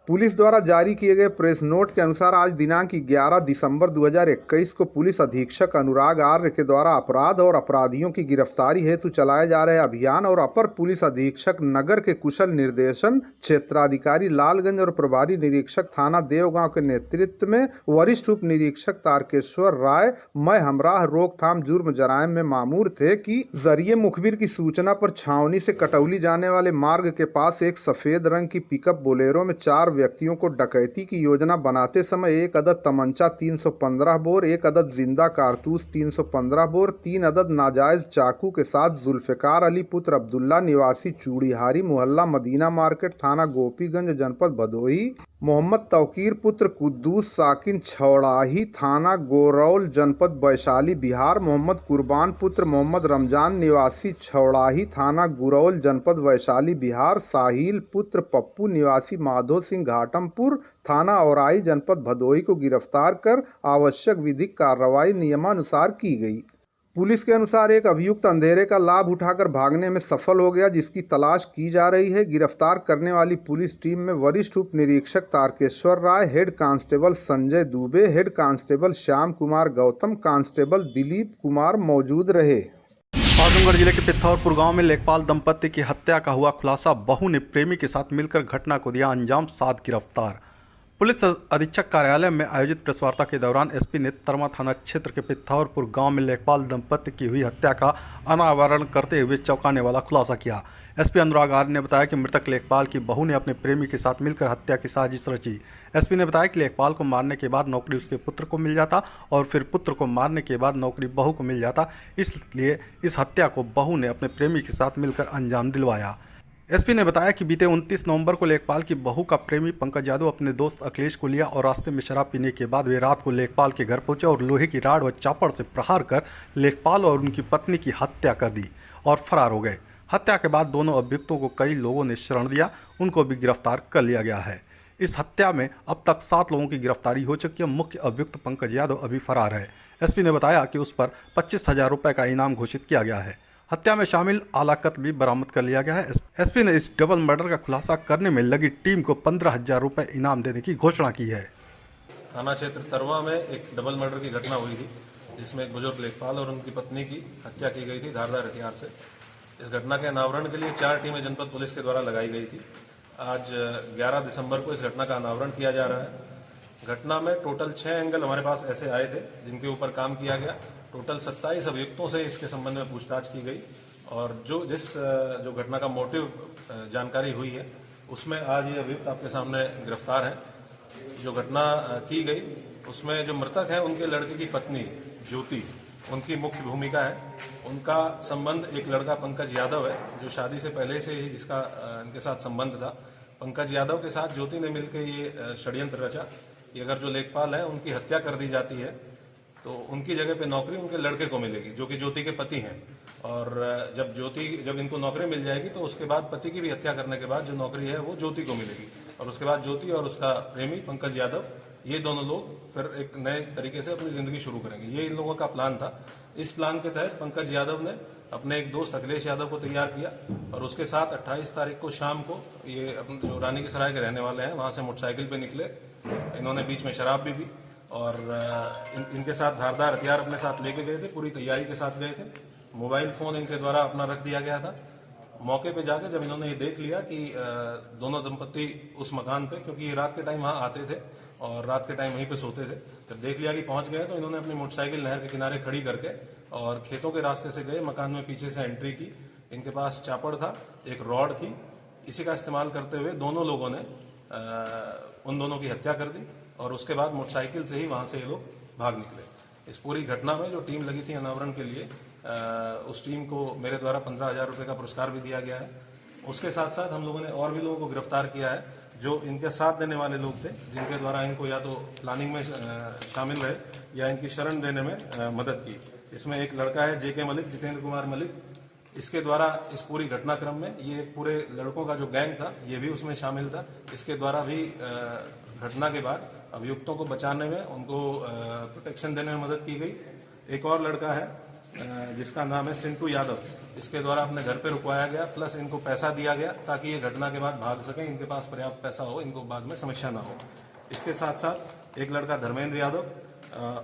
पुलिस द्वारा जारी किए गए प्रेस नोट के अनुसार आज दिनांक 11 दिसंबर 2021 को पुलिस अधीक्षक अनुराग आर्य के द्वारा अपराध और अपराधियों की गिरफ्तारी हेतु चलाए जा रहे अभियान और अपर पुलिस अधीक्षक नगर के कुशल निर्देशन क्षेत्राधिकारी लालगंज और प्रभारी निरीक्षक थाना देवगांव के नेतृत्व में वरिष्ठ उप निरीक्षक तारकेश्वर राय मैं हमराह रोकथाम जुर्म जराइम में मामूर थे कि जरिए मुखबिर की सूचना पर छावनी से कटौली जाने वाले मार्ग के पास एक सफेद रंग की पिकअप बोलेरो में 4 व्यक्तियों को डकैती की योजना बनाते समय एक अदद तमंचा 315 बोर, एक अदद जिंदा कारतूस 315 बोर, 3 अदद नाजायज चाकू के साथ जुल्फिकार अली पुत्र अब्दुल्ला निवासी चूड़ीहारी मोहल्ला मदीना मार्केट थाना गोपीगंज जनपद भदोही, मोहम्मद तौकीर पुत्र कुद्दूस साकिन छौड़ाही थाना गोरौल जनपद वैशाली बिहार, मोहम्मद कुर्बान पुत्र मोहम्मद रमजान निवासी छौड़ाही थाना गुरौल जनपद वैशाली बिहार, साहिल पुत्र पप्पू निवासी माधो सिंह घाटमपुर थाना औराई जनपद भदोही को गिरफ्तार कर आवश्यक विधिक कार्रवाई नियमानुसार की गई। पुलिस के अनुसार एक अभियुक्त अंधेरे का लाभ उठाकर भागने में सफल हो गया, जिसकी तलाश की जा रही है। गिरफ्तार करने वाली पुलिस टीम में वरिष्ठ उप निरीक्षक Tarkeshwar Rai, head constable Sanjay Dubey, head constable Shyam Kumar Gautam, constable Dilip Kumar मौजूद रहे। आजमगढ़ जिले के पिथौरपुर गांव में लेखपाल दंपत्ति की हत्या का हुआ खुलासा। बहू ने प्रेमी के साथ मिलकर घटना को दिया अंजाम, 7 गिरफ्तार। पुलिस अधीक्षक कार्यालय में आयोजित प्रेस वार्ता के दौरान एसपी ने तरमा थाना क्षेत्र के पिथौरपुर गांव में लेखपाल दंपत्ति की हुई हत्या का अनावरण करते हुए चौंकाने वाला खुलासा किया। एसपी अनुराग आर्य ने बताया कि मृतक लेखपाल की बहू ने अपने प्रेमी के साथ मिलकर हत्या की साजिश रची। एसपी ने बताया कि लेखपाल को मारने के बाद नौकरी उसके पुत्र को मिल जाता और फिर पुत्र को मारने के बाद नौकरी बहू को मिल जाता, इसलिए इस हत्या को बहू ने अपने प्रेमी के साथ मिलकर अंजाम दिलवाया। एसपी ने बताया कि बीते 29 नवंबर को लेखपाल की बहू का प्रेमी पंकज यादव अपने दोस्त अखिलेश को लिया और रास्ते में शराब पीने के बाद वे रात को लेखपाल के घर पहुंचे और लोहे की राड व चापड़ से प्रहार कर लेखपाल और उनकी पत्नी की हत्या कर दी और फरार हो गए। हत्या के बाद दोनों अभियुक्तों को कई लोगों ने शरण दिया, उनको भी गिरफ्तार कर लिया गया है। इस हत्या में अब तक 7 लोगों की गिरफ्तारी हो चुकी है। मुख्य अभियुक्त पंकज यादव अभी फरार है। एसपी ने बताया कि उस पर 25,000 रुपये का इनाम घोषित किया गया है। हत्या में शामिल आलाकत भी बरामद कर लिया गया है। एसपी ने इस डबल मर्डर का खुलासा करने में लगी टीम को 15,000 रुपये इनाम देने की घोषणा की है। थाना क्षेत्र तरवा में एक डबल मर्डर की घटना हुई थी, जिसमें एक बुजुर्ग लेखपाल और उनकी पत्नी की हत्या की गई थी धारदार हथियार से। इस घटना के अनावरण के लिए 4 टीमें जनपद पुलिस के द्वारा लगाई गई थी। आज 11 दिसंबर को इस घटना का अनावरण किया जा रहा है। घटना में टोटल 6 एंगल हमारे पास ऐसे आए थे जिनके ऊपर काम किया गया। टोटल 27 अभियुक्तों से इसके संबंध में पूछताछ की गई और जो घटना का मोटिव जानकारी हुई है उसमें आज ये अभियुक्त आपके सामने गिरफ्तार है। जो घटना की गई उसमें जो मृतक है उनके लड़के की पत्नी ज्योति, उनकी मुख्य भूमिका है। उनका संबंध एक लड़का पंकज यादव है जो शादी से पहले से ही जिसका इनके साथ संबंध था। पंकज यादव के साथ ज्योति ने मिलकर ये षड्यंत्र रचा कि अगर जो लेखपाल है उनकी हत्या कर दी जाती है तो उनकी जगह पे नौकरी उनके लड़के को मिलेगी जो कि ज्योति के पति हैं। और जब इनको नौकरी मिल जाएगी तो उसके बाद पति की भी हत्या करने के बाद जो नौकरी है वो ज्योति को मिलेगी और उसके बाद ज्योति और उसका प्रेमी पंकज यादव ये दोनों लोग फिर एक नए तरीके से अपनी जिंदगी शुरू करेंगे। ये इन लोगों का प्लान था। इस प्लान के तहत पंकज यादव ने अपने एक दोस्त अखिलेश यादव को तैयार किया और उसके साथ 28 तारीख को शाम को ये अपने जो रानी की सराय के रहने वाले हैं वहां से मोटरसाइकिल पे निकले। इन्होंने बीच में शराब भी पी और इनके साथ धारदार हथियार अपने साथ लेके गए थे, पूरी तैयारी के साथ गए थे। मोबाइल फोन इनके द्वारा अपना रख दिया गया था। मौके पे जाकर जब इन्होंने ये देख लिया कि दोनों दंपत्ति उस मकान पे, क्योंकि ये रात के टाइम वहां आते थे और रात के टाइम वहीं पे सोते थे, जब देख लिया कि पहुंच गए तो इन्होंने अपनी मोटरसाइकिल नहर के किनारे खड़ी करके और खेतों के रास्ते से गए, मकान में पीछे से एंट्री की। इनके पास चापड़ था, एक रॉड थी, इसी का इस्तेमाल करते हुए दोनों लोगों ने उन दोनों की हत्या कर दी और उसके बाद मोटरसाइकिल से ही वहां से ये लोग भाग निकले। इस पूरी घटना में जो टीम लगी थी अनावरण के लिए, उस टीम को मेरे द्वारा 15,000 रुपए का पुरस्कार भी दिया गया है। उसके साथ साथ हम लोगों ने और भी लोगों को गिरफ्तार किया है जो इनके साथ देने वाले लोग थे, जिनके द्वारा इनको या तो प्लानिंग में शामिल रहे या इनकी शरण देने में मदद की। इसमें एक लड़का है जेके मलिक, जितेंद्र कुमार मलिक। इसके द्वारा इस पूरी घटनाक्रम में ये पूरे लड़कों का जो गैंग था ये भी उसमें शामिल था। इसके द्वारा भी घटना के बाद अभियुक्तों को बचाने में, उनको प्रोटेक्शन देने में मदद की गई। एक और लड़का है जिसका नाम है सिंटू यादव, इसके द्वारा अपने घर पे रुकवाया गया, प्लस इनको पैसा दिया गया ताकि ये घटना के बाद भाग सकें, इनके पास पर्याप्त पैसा हो, इनको बाद में समस्या ना हो। इसके साथ साथ एक लड़का धर्मेंद्र यादव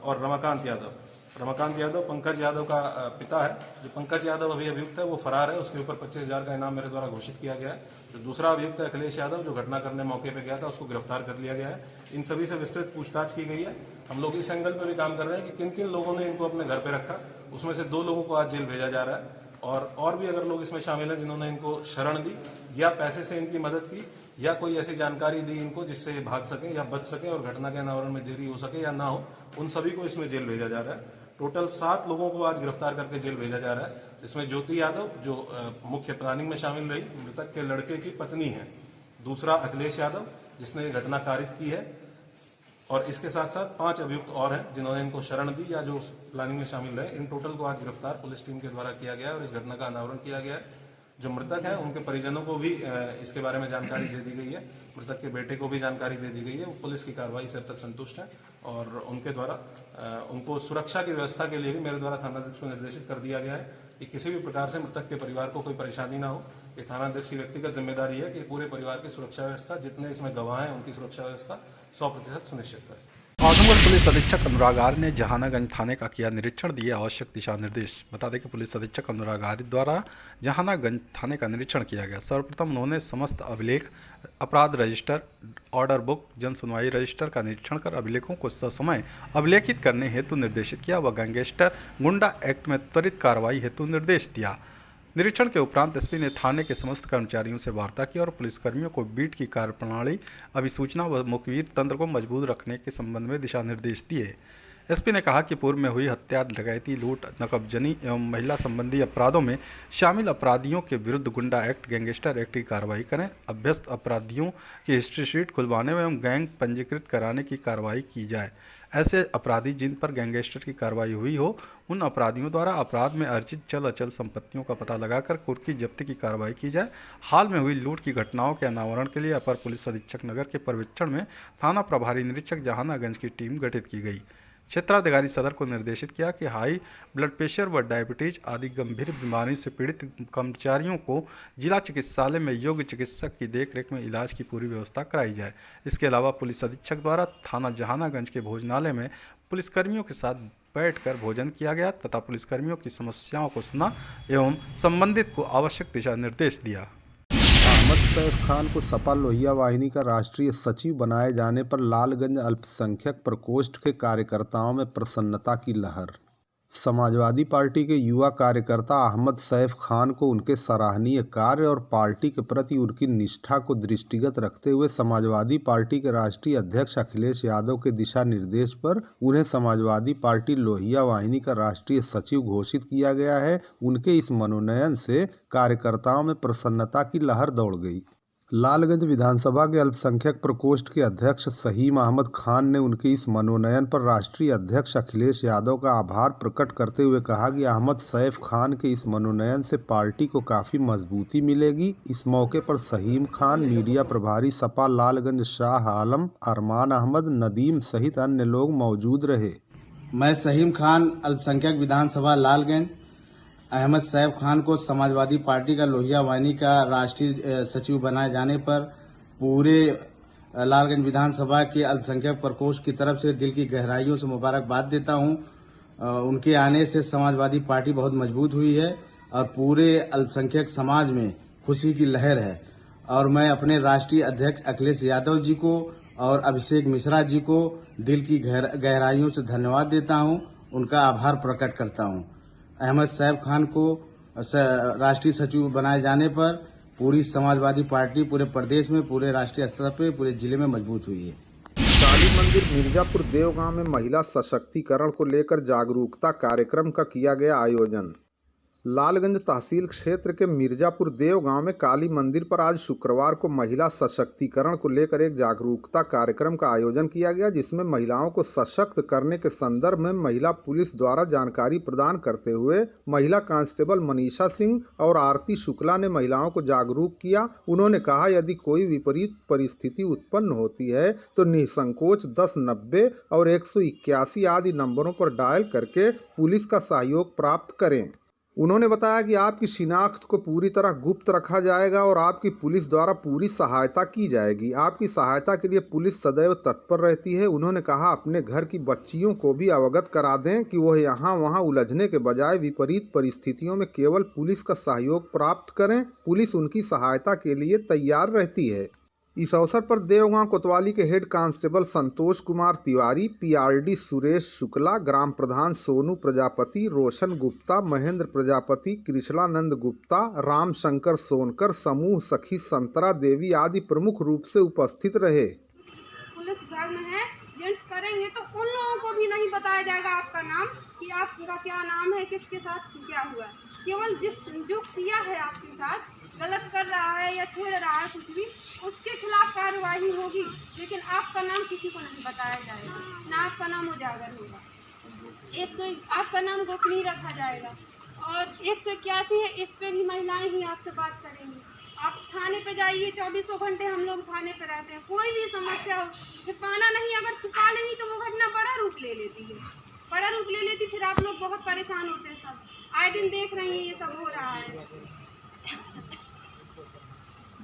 और रमाकांत यादव पंकज यादव का पिता है। जो पंकज यादव अभी अभियुक्त है वो फरार है, उसके ऊपर 25,000 का इनाम मेरे द्वारा घोषित किया गया है। जो दूसरा अभियुक्त है अखिलेश यादव, जो घटना करने मौके पे गया था, उसको गिरफ्तार कर लिया गया है। इन सभी से विस्तृत पूछताछ की गई है। हम लोग इस एंगल पे भी काम कर रहे हैं कि किन किन लोगों ने इनको अपने घर पे रखा। उसमें से 2 लोगों को आज जेल भेजा जा रहा है और भी अगर लोग इसमें शामिल हैं जिन्होंने इनको शरण दी या पैसे से इनकी मदद की या कोई ऐसी जानकारी दी इनको जिससे ये भाग सकें या बच सकें और घटना के अनावरण में देरी हो सके या ना हो, उन सभी को इसमें जेल भेजा जा रहा है। टोटल 7 लोगों को आज गिरफ्तार करके जेल भेजा जा रहा है, जिसमें ज्योति यादव जो मुख्य प्लानिंग में शामिल रही, मृतक के लड़के की पत्नी है। दूसरा अखिलेश यादव जिसने ये घटना कारित की है और इसके साथ साथ 5 अभियुक्त और हैं जिन्होंने इनको शरण दी या जो प्लानिंग में शामिल रहे। इन टोटल को आज गिरफ्तार पुलिस टीम के द्वारा किया गया है और इस घटना का अनावरण किया गया है। जो मृतक है उनके परिजनों को भी इसके बारे में जानकारी दे दी गई है। मृतक के बेटे को भी जानकारी दे दी गई है। वो पुलिस की कार्रवाई से अब तक संतुष्ट है और उनके द्वारा उनको सुरक्षा की व्यवस्था के लिए भी मेरे द्वारा थानाध्यक्ष को निर्देशित कर दिया गया है कि किसी भी प्रकार से मृतक के परिवार को कोई परेशानी ना हो। ये थानाध्यक्ष की व्यक्तिगत जिम्मेदारी है कि पूरे परिवार की सुरक्षा व्यवस्था, जितने इसमें गवाह हैं उनकी सुरक्षा व्यवस्था 100% सुनिश्चित करें। आजमगढ़ पुलिस अधीक्षक अनुराग आर्य ने जहानागंज थाने का किया निरीक्षण, दिए आवश्यक दिशा निर्देश। बता दें कि पुलिस अधीक्षक अनुराग आर्य द्वारा जहानागंज थाने का निरीक्षण किया गया। सर्वप्रथम उन्होंने समस्त अभिलेख, अपराध रजिस्टर, ऑर्डर बुक, जन सुनवाई रजिस्टर का निरीक्षण कर अभिलेखों को ससमय अभिलेखित करने हेतु निर्देशित किया व गैंगस्टर गुंडा एक्ट में त्वरित कार्रवाई हेतु निर्देश दिया। निरीक्षण के उपरांत एसपी ने थाने के समस्त कर्मचारियों से वार्ता की और पुलिसकर्मियों को बीट की कार्यप्रणाली, अभिसूचना व मुखबिर तंत्र को मजबूत रखने के संबंध में दिशा निर्देश दिए। एसपी ने कहा कि पूर्व में हुई हत्या, डकैती, लूट, नकबजनी एवं महिला संबंधी अपराधों में शामिल अपराधियों के विरुद्ध गुंडा एक्ट, गैंगस्टर एक्ट की कार्रवाई करें। अभ्यस्त अपराधियों की हिस्ट्री शीट खुलवाने एवं गैंग पंजीकृत कराने की कार्रवाई की जाए। ऐसे अपराधी जिन पर गैंगस्टर की कार्रवाई हुई हो, उन अपराधियों द्वारा अपराध में अर्जित चल अचल संपत्तियों का पता लगाकर कुर्की जब्ती की कार्रवाई की जाए। हाल में हुई लूट की घटनाओं के अनावरण के लिए अपर पुलिस अधीक्षक नगर के पर्यवेक्षण में थाना प्रभारी निरीक्षक जहानागंज की टीम गठित की गई। क्षेत्राधिकारी सदर को निर्देशित किया कि हाई ब्लड प्रेशर व डायबिटीज आदि गंभीर बीमारी से पीड़ित कर्मचारियों को जिला चिकित्सालय में योग्य चिकित्सक की देखरेख में इलाज की पूरी व्यवस्था कराई जाए। इसके अलावा पुलिस अधीक्षक द्वारा थाना जहानागंज के भोजनालय में पुलिसकर्मियों के साथ बैठकर भोजन किया गया तथा पुलिसकर्मियों की समस्याओं को सुना एवं संबंधित को आवश्यक दिशा निर्देश दिया। अहमद सैफ खान को सपा लोहिया वाहिनी का राष्ट्रीय सचिव बनाए जाने पर लालगंज अल्पसंख्यक प्रकोष्ठ के कार्यकर्ताओं में प्रसन्नता की लहर। समाजवादी पार्टी के युवा कार्यकर्ता अहमद सैफ खान को उनके सराहनीय कार्य और पार्टी के प्रति उनकी निष्ठा को दृष्टिगत रखते हुए समाजवादी पार्टी के राष्ट्रीय अध्यक्ष अखिलेश यादव के दिशा निर्देश पर उन्हें समाजवादी पार्टी लोहिया वाहिनी का राष्ट्रीय सचिव घोषित किया गया है। उनके इस मनोनयन से कार्यकर्ताओं में प्रसन्नता की लहर दौड़ गई। लालगंज विधानसभा के अल्पसंख्यक प्रकोष्ठ के अध्यक्ष सहीम अहमद खान ने उनके इस मनोनयन पर राष्ट्रीय अध्यक्ष अखिलेश यादव का आभार प्रकट करते हुए कहा कि अहमद सैफ खान के इस मनोनयन से पार्टी को काफ़ी मजबूती मिलेगी। इस मौके पर सहीम खान, मीडिया प्रभारी सपा लालगंज शाह आलम, अरमान अहमद, नदीम सहित अन्य लोग मौजूद रहे। मैं सहीम खान, अल्पसंख्यक विधानसभा लालगंज, अहमद सैफ खान को समाजवादी पार्टी का लोहिया वाहिनी का राष्ट्रीय सचिव बनाए जाने पर पूरे लालगंज विधानसभा के अल्पसंख्यक प्रकोष्ठ की तरफ से दिल की गहराइयों से मुबारकबाद देता हूं। उनके आने से समाजवादी पार्टी बहुत मजबूत हुई है और पूरे अल्पसंख्यक समाज में खुशी की लहर है। और मैं अपने राष्ट्रीय अध्यक्ष अखिलेश यादव जी को और अभिषेक मिश्रा जी को दिल की गहराइयों से धन्यवाद देता हूं, उनका आभार प्रकट करता हूं। अहमद सैफ खान को राष्ट्रीय सचिव बनाए जाने पर पूरी समाजवादी पार्टी पूरे प्रदेश में, पूरे राष्ट्रीय स्तर पे, पूरे जिले में मजबूत हुई है। काली मंदिर मिर्जापुर देवगांव में महिला सशक्तिकरण को लेकर जागरूकता कार्यक्रम का किया गया आयोजन। लालगंज तहसील क्षेत्र के मिर्जापुर देवगांव में काली मंदिर पर आज शुक्रवार को महिला सशक्तिकरण को लेकर एक जागरूकता कार्यक्रम का आयोजन किया गया, जिसमें महिलाओं को सशक्त करने के संदर्भ में महिला पुलिस द्वारा जानकारी प्रदान करते हुए महिला कांस्टेबल मनीषा सिंह और आरती शुक्ला ने महिलाओं को जागरूक किया। उन्होंने कहा, यदि कोई विपरीत परिस्थिति उत्पन्न होती है तो निसंकोच 1090 और 181 आदि नंबरों पर डायल करके पुलिस का सहयोग प्राप्त करें। उन्होंने बताया कि आपकी शिनाख्त को पूरी तरह गुप्त रखा जाएगा और आपकी पुलिस द्वारा पूरी सहायता की जाएगी। आपकी सहायता के लिए पुलिस सदैव तत्पर रहती है। उन्होंने कहा अपने घर की बच्चियों को भी अवगत करा दें कि वह यहाँ वहाँ उलझने के बजाय विपरीत परिस्थितियों में केवल पुलिस का सहयोग प्राप्त करें। पुलिस उनकी सहायता के लिए तैयार रहती है। इस अवसर पर देवगांव कोतवाली के head constable Santosh Kumar Tiwari, PRD Suresh Shukla, ग्राम प्रधान सोनू प्रजापति, रोशन गुप्ता, महेंद्र प्रजापति, कृष्णानंद गुप्ता, राम शंकर सोनकर, समूह सखी संतरा देवी आदि प्रमुख रूप से उपस्थित रहे। पुलिस विभाग में है, जेंट्स करेंगे तो उन लोगों को भी नहीं बताया जाएगा आपका नाम, कि आपका क्या नाम है, किसके साथ क्या हुआ। केवल जो किया है आपके साथ, गलत कर रहा है या छेड़ रहा है कुछ भी, उसके खिलाफ कार्रवाई होगी, लेकिन आपका नाम किसी को नहीं बताया जाएगा, ना आपका नाम उजागर होगा। आपका नाम गोपनीय रखा जाएगा। और 181 है, इस पे भी महिलाएं ही आपसे बात करेंगी। आप थाने पे जाइए, 24 घंटे हम लोग थाने पे रहते हैं। कोई भी समस्या हो, छिपाना नहीं, अगर छिपा लेंगी तो वो घटना बड़ा रूप ले लेती है, बड़ा रूप ले लेती, फिर आप लोग बहुत परेशान होते हैं। सब आए दिन देख रही हैं ये सब हो रहा है।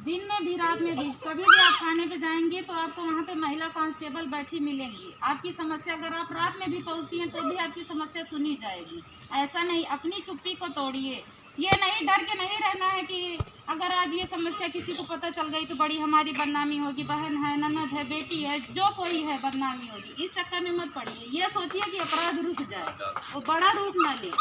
दिन में भी रात में भी कभी भी आप थाने पे जाएंगे तो आपको वहाँ पे महिला कांस्टेबल बैठी मिलेंगी। आपकी समस्या अगर आप रात में भी पहुँचती हैं तो भी आपकी समस्या सुनी जाएगी। ऐसा नहीं, अपनी चुप्पी को तोड़िए। ये नहीं, डर के नहीं रहना है कि अगर आज ये समस्या किसी को पता चल गई तो बड़ी हमारी बदनामी होगी, बहन है, ननद है, बेटी है, जो कोई है बदनामी होगी। इस चक्कर में मत पड़िए। ये सोचिए कि अपराध रुक जाए, वो बड़ा रूप न ले।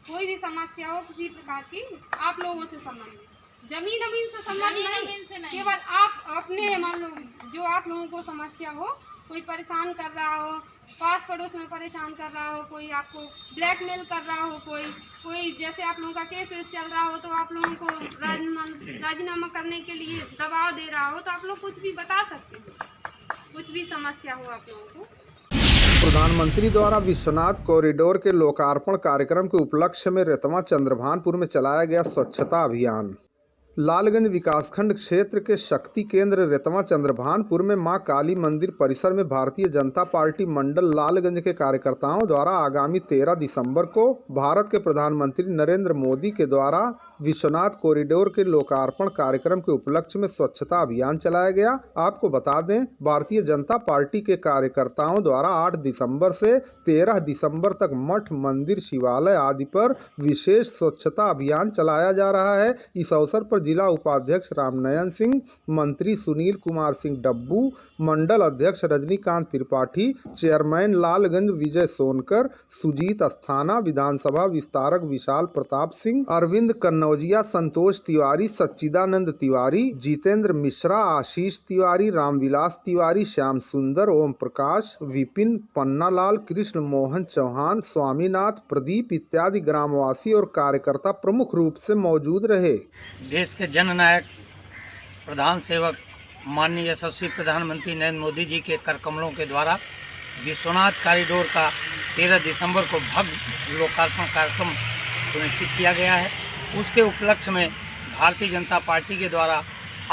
कोई भी समस्या हो किसी प्रकार की, आप लोगों से संबंधित, जमीन से संबंध नहीं, केवल आप अपने, मान लो जो आप लोगों को समस्या हो, कोई परेशान कर रहा हो, पास पड़ोस में परेशान कर रहा हो, कोई आपको ब्लैकमेल कर रहा हो, कोई जैसे आप लोगों का केस वेस चल रहा हो तो आप लोगों को राजीनामा करने के लिए दबाव दे रहा हो, तो आप लोग कुछ भी बता सकते हो, कुछ भी समस्या हो आप लोगों को। प्रधानमंत्री द्वारा विश्वनाथ कॉरिडोर के लोकार्पण कार्यक्रम के उपलक्ष्य में रेतमा चंद्रभानपुर में चलाया गया स्वच्छता अभियान। लालगंज विकासखंड क्षेत्र के शक्ति केंद्र रेतमा चंद्रभानपुर में मां काली मंदिर परिसर में भारतीय जनता पार्टी मंडल लालगंज के कार्यकर्ताओं द्वारा आगामी 13 दिसंबर को भारत के प्रधानमंत्री नरेंद्र मोदी के द्वारा विश्वनाथ कॉरिडोर के लोकार्पण कार्यक्रम के उपलक्ष्य में स्वच्छता अभियान चलाया गया। आपको बता दें, भारतीय जनता पार्टी के कार्यकर्ताओं द्वारा 8 दिसंबर से 13 दिसंबर तक मठ, मंदिर, शिवालय आदि पर विशेष स्वच्छता अभियान चलाया जा रहा है। इस अवसर पर जिला उपाध्यक्ष रामनयन सिंह, मंत्री सुनील कुमार सिंह डब्बू, मंडल अध्यक्ष रजनीकांत त्रिपाठी, चेयरमैन लालगंज विजय सोनकर, सुजीत अस्थाना, विधानसभा विस्तारक विशाल प्रताप सिंह, अरविंद कन्नौजिया, संतोष तिवारी, सच्चिदानंद तिवारी, जितेंद्र मिश्रा, आशीष तिवारी, रामविलास तिवारी, श्याम सुंदर, ओम प्रकाश, विपिन, पन्नालाल, कृष्ण मोहन चौहान, स्वामीनाथ, प्रदीप इत्यादि ग्रामवासी और कार्यकर्ता प्रमुख रूप से मौजूद रहे। देश के जननायक प्रधान सेवक माननीय यशस्वी प्रधानमंत्री नरेंद्र मोदी जी के कर कमलों के द्वारा विश्वनाथ कॉरिडोर का 13 दिसंबर को भव्य लोकार्पण कार्यक्रम सुनिश्चित किया गया है। उसके उपलक्ष्य में भारतीय जनता पार्टी के द्वारा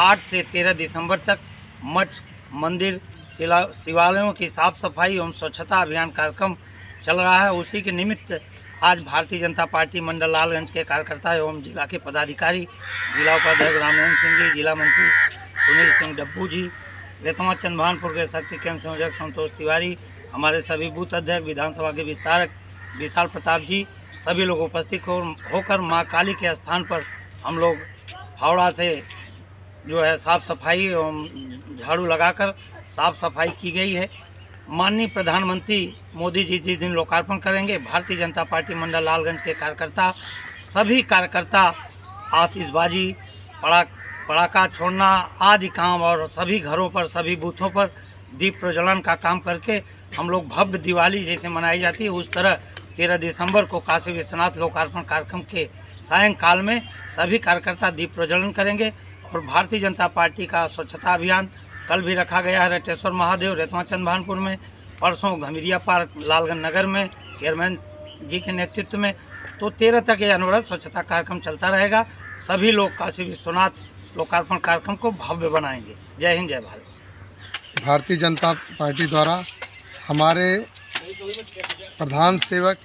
8 से 13 दिसंबर तक मठ, मंदिर, शिवालयों की साफ सफाई एवं स्वच्छता अभियान कार्यक्रम चल रहा है। उसी के निमित्त आज भारतीय जनता पार्टी मंडल लालगंज के कार्यकर्ता एवं जिला के पदाधिकारी, जिला उपाध्यक्ष रामनयन सिंह जी, जिला मंत्री सुनील सिंह डब्बू जी, रेतमा चंद्रभानपुर के शक्ति केंद्र संयोजक संतोष तिवारी, हमारे सभी बूथ अध्यक्ष, विधानसभा के विस्तारक विशाल प्रताप जी, सभी लोग उपस्थित होकर मां काली के स्थान पर हम लोग फावड़ा से जो है साफ सफाई एवं झाड़ू लगाकर साफ सफाई की गई है। माननीय प्रधानमंत्री मोदी जी जिस दिन लोकार्पण करेंगे, भारतीय जनता पार्टी मंडल लालगंज के कार्यकर्ता, सभी कार्यकर्ता आतिशबाजी, पटाखा छोड़ना आदि काम और सभी घरों पर, सभी बूथों पर दीप प्रज्वलन का काम करके हम लोग भव्य दिवाली जैसे मनाई जाती है उस तरह 13 दिसंबर को काशी विश्वनाथ लोकार्पण कार्यक्रम के सायंकाल में सभी कार्यकर्ता दीप प्रज्वलन करेंगे। और भारतीय जनता पार्टी का स्वच्छता अभियान कल भी रखा गया है रटेश्वर महादेव रेतमा चंद्रभानपुर में, परसों घमिरिया पार्क लालगंज नगर में चेयरमैन जी के नेतृत्व में। तो 13 तक ये अनवरत स्वच्छता कार्यक्रम चलता रहेगा। सभी लोग काशी विश्वनाथ लोकार्पण कार्यक्रम को भव्य बनाएंगे। जय हिंद, जय भारत। भारतीय जनता पार्टी द्वारा हमारे प्रधान सेवक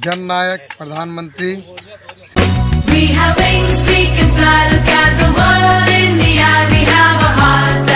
जननायक प्रधानमंत्री। We have wings, we can fly, look at the world in the eye, we have a heart